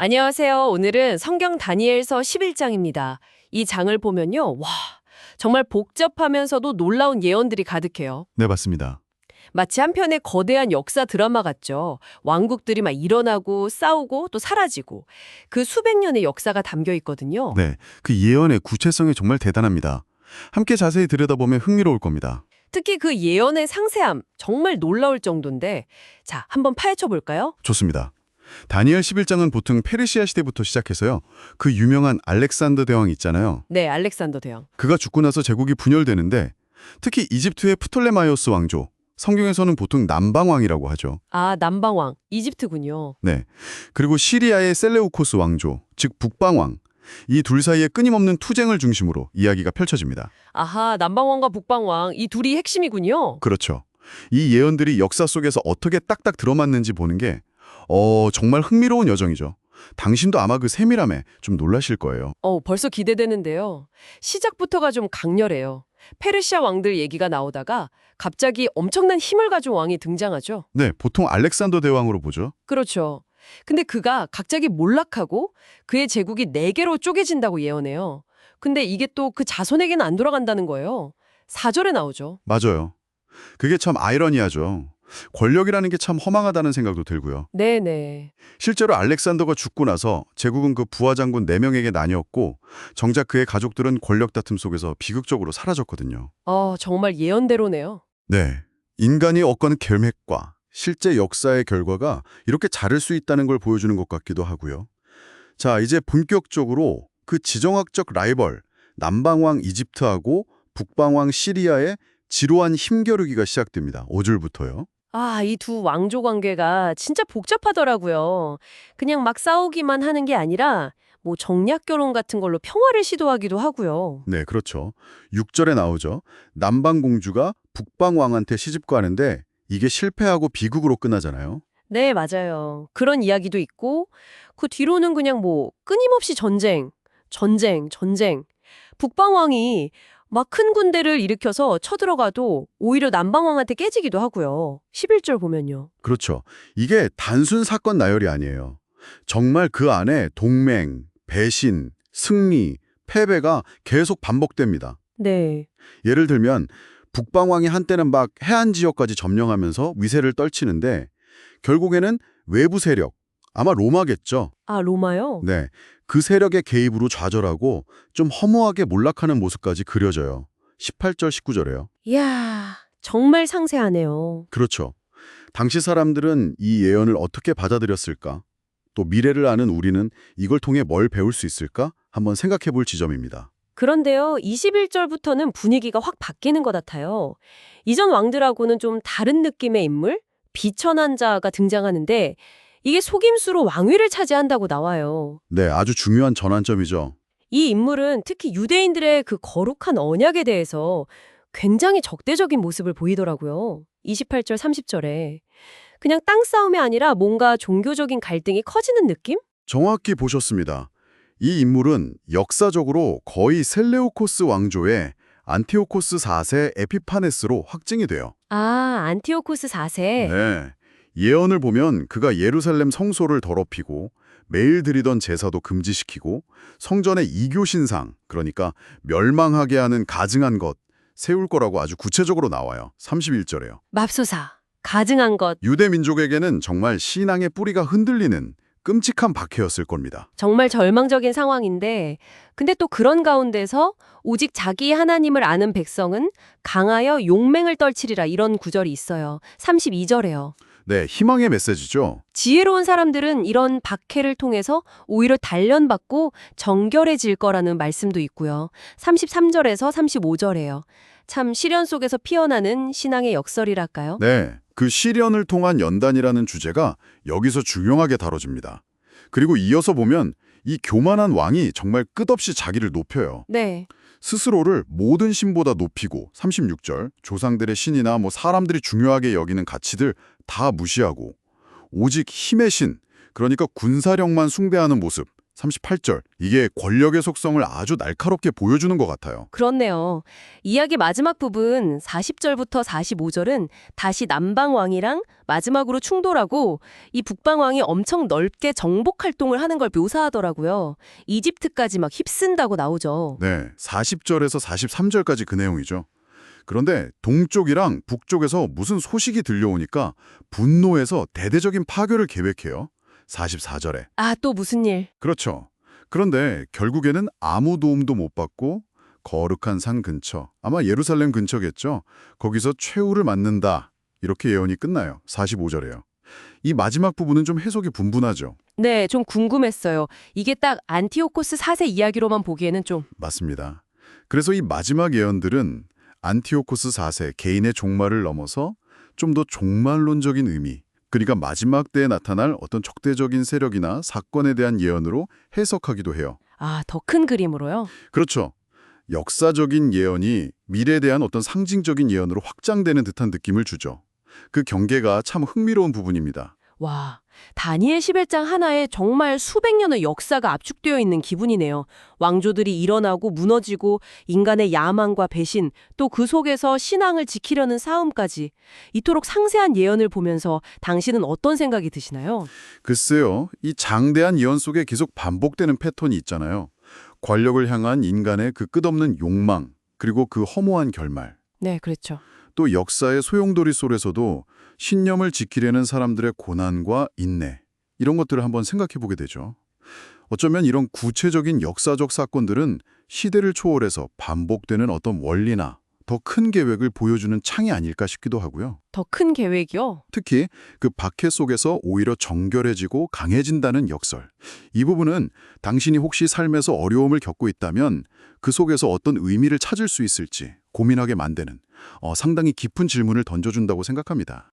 안녕하세요. 오늘은 성경 다니엘서 11장입니다. 이 장을 보면요. 와, 정말 복잡하면서도 놀라운 예언들이 가득해요. 네, 맞습니다. 마치 한 편의 거대한 역사 드라마 같죠. 왕국들이 막 일어나고 싸우고 또 사라지고 그 수백 년의 역사가 담겨 있거든요. 네, 그 예언의 구체성이 정말 대단합니다. 함께 자세히 들여다보면 흥미로울 겁니다. 특히 그 예언의 상세함 정말 놀라울 정도인데 자, 한번 파헤쳐 볼까요? 좋습니다. 다니엘 11장은 보통 페르시아 시대부터 시작해서요. 그 유명한 알렉산더 대왕 있잖아요. 네, 알렉산더 대왕. 그가 죽고 나서 제국이 분열되는데 특히 이집트의 프톨레마이오스 왕조, 성경에서는 보통 남방왕이라고 하죠. 아, 남방왕, 이집트군요. 네. 그리고 시리아의 셀레우코스 왕조, 즉 북방왕. 이 둘 사이의 끊임없는 투쟁을 중심으로 이야기가 펼쳐집니다. 아하, 남방왕과 북방왕 이 둘이 핵심이군요. 그렇죠. 이 예언들이 역사 속에서 어떻게 딱딱 들어맞는지 보는 게 정말 흥미로운 여정이죠. 당신도 아마 그 세밀함에 좀 놀라실 거예요. 벌써 기대되는데요. 시작부터가 좀 강렬해요. 페르시아 왕들 얘기가 나오다가 갑자기 엄청난 힘을 가진 왕이 등장하죠. 네, 보통 알렉산더 대왕으로 보죠. 그렇죠. 근데 그가 갑자기 몰락하고 그의 제국이 4개로 쪼개진다고 예언해요. 근데 이게 또 그 자손에게는 안 돌아간다는 거예요. 4절에 나오죠. 맞아요. 그게 참 아이러니하죠. 권력이라는 게 참 허망하다는 생각도 들고요. 네네. 실제로 알렉산더가 죽고 나서 제국은 그 부하 장군 4명에게 나뉘었고 정작 그의 가족들은 권력 다툼 속에서 비극적으로 사라졌거든요. 정말 예언대로네요. 네, 인간이 얻거는 계획과 실제 역사의 결과가 이렇게 자를 수 있다는 걸 보여주는 것 같기도 하고요. 자, 이제 본격적으로 그 지정학적 라이벌 남방왕 이집트하고 북방왕 시리아의 지루한 힘겨루기가 시작됩니다. 5절부터요. 이 두 왕조 관계가 진짜 복잡하더라고요. 그냥 막 싸우기만 하는 게 아니라 뭐 정략 결혼 같은 걸로 평화를 시도하기도 하고요. 네, 그렇죠. 6절에 나오죠. 남방공주가 북방왕한테 시집 가는데 이게 실패하고 비극으로 끝나잖아요. 네, 맞아요. 그런 이야기도 있고 그 뒤로는 그냥 뭐 끊임없이 전쟁, 전쟁, 전쟁. 북방왕이 막 큰 군대를 일으켜서 쳐들어가도 오히려 남방왕한테 깨지기도 하고요. 11절 보면요. 그렇죠. 이게 단순 사건 나열이 아니에요. 정말 그 안에 동맹, 배신, 승리, 패배가 계속 반복됩니다. 네. 예를 들면 북방왕이 한때는 막 해안 지역까지 점령하면서 위세를 떨치는데 결국에는 외부 세력, 아마 로마겠죠. 로마요? 네, 그 세력의 개입으로 좌절하고 좀 허무하게 몰락하는 모습까지 그려져요. 18절, 19절에요. 이야, 정말 상세하네요. 그렇죠. 당시 사람들은 이 예언을 어떻게 받아들였을까? 또 미래를 아는 우리는 이걸 통해 뭘 배울 수 있을까? 한번 생각해 볼 지점입니다. 그런데요, 21절부터는 분위기가 확 바뀌는 것 같아요. 이전 왕들하고는 좀 다른 느낌의 인물? 비천한 자가 등장하는데 이게 속임수로 왕위를 차지한다고 나와요. 네, 아주 중요한 전환점이죠. 이 인물은 특히 유대인들의 그 거룩한 언약에 대해서 굉장히 적대적인 모습을 보이더라고요. 28절, 30절에. 그냥 땅 싸움이 아니라 뭔가 종교적인 갈등이 커지는 느낌? 정확히 보셨습니다. 이 인물은 역사적으로 거의 셀레우코스 왕조의 안티오코스 4세 에피파네스로 확증이 돼요. 안티오코스 4세. 네. 예언을 보면 그가 예루살렘 성소를 더럽히고 매일 드리던 제사도 금지시키고 성전의 이교 신상, 그러니까 멸망하게 하는 가증한 것 세울 거라고 아주 구체적으로 나와요. 31절에요. 맙소사. 가증한 것. 유대 민족에게는 정말 신앙의 뿌리가 흔들리는 끔찍한 박해였을 겁니다. 정말 절망적인 상황인데 근데 또 그런 가운데서 오직 자기 하나님을 아는 백성은 강하여 용맹을 떨치리라 이런 구절이 있어요. 32절에요. 네, 희망의 메시지죠. 지혜로운 사람들은 이런 박해를 통해서 오히려 단련받고 정결해질 거라는 말씀도 있고요. 33절에서 35절에요. 참 시련 속에서 피어나는 신앙의 역설이랄까요? 네, 그 시련을 통한 연단이라는 주제가 여기서 중요하게 다뤄집니다. 그리고 이어서 보면 이 교만한 왕이 정말 끝없이 자기를 높여요. 네. 스스로를 모든 신보다 높이고 36절 조상들의 신이나 사람들이 중요하게 여기는 가치들 다 무시하고 오직 힘의 신, 그러니까 군사력만 숭배하는 모습 38절. 이게 권력의 속성을 아주 날카롭게 보여주는 것 같아요. 그렇네요. 이야기 마지막 부분 40절부터 45절은 다시 남방왕이랑 마지막으로 충돌하고 이 북방왕이 엄청 넓게 정복 활동을 하는 걸 묘사하더라고요. 이집트까지 막 휩쓴다고 나오죠. 네, 40절에서 43절까지 그 내용이죠. 그런데 동쪽이랑 북쪽에서 무슨 소식이 들려오니까 분노해서 대대적인 파괴를 계획해요. 44절에. 아, 또 무슨 일? 그렇죠. 그런데 결국에는 아무 도움도 못 받고 거룩한 산 근처, 아마 예루살렘 근처겠죠. 거기서 최후를 맞는다. 이렇게 예언이 끝나요. 45절에요. 이 마지막 부분은 좀 해석이 분분하죠. 네, 좀 궁금했어요. 이게 딱 안티오코스 4세 이야기로만 보기에는 좀. 맞습니다. 그래서 이 마지막 예언들은 안티오코스 4세 개인의 종말을 넘어서 좀 더 종말론적인 의미, 그러니까 마지막 때에 나타날 어떤 적대적인 세력이나 사건에 대한 예언으로 해석하기도 해요. 아, 더 큰 그림으로요? 그렇죠. 역사적인 예언이 미래에 대한 어떤 상징적인 예언으로 확장되는 듯한 느낌을 주죠. 그 경계가 참 흥미로운 부분입니다. 와, 다니엘 11장 하나에 정말 수백 년의 역사가 압축되어 있는 기분이네요. 왕조들이 일어나고 무너지고 인간의 야망과 배신, 또 그 속에서 신앙을 지키려는 싸움까지 이토록 상세한 예언을 보면서 당신은 어떤 생각이 드시나요? 글쎄요, 이 장대한 예언 속에 계속 반복되는 패턴이 있잖아요. 권력을 향한 인간의 그 끝없는 욕망, 그리고 그 허무한 결말. 네, 그렇죠. 또 역사의 소용돌이 속에서도 신념을 지키려는 사람들의 고난과 인내, 이런 것들을 한번 생각해 보게 되죠. 어쩌면 이런 구체적인 역사적 사건들은 시대를 초월해서 반복되는 어떤 원리나 더 큰 계획을 보여주는 창이 아닐까 싶기도 하고요. 더 큰 계획이요? 특히 그 박해 속에서 오히려 정결해지고 강해진다는 역설. 이 부분은 당신이 혹시 삶에서 어려움을 겪고 있다면 그 속에서 어떤 의미를 찾을 수 있을지 고민하게 만드는 상당히 깊은 질문을 던져준다고 생각합니다.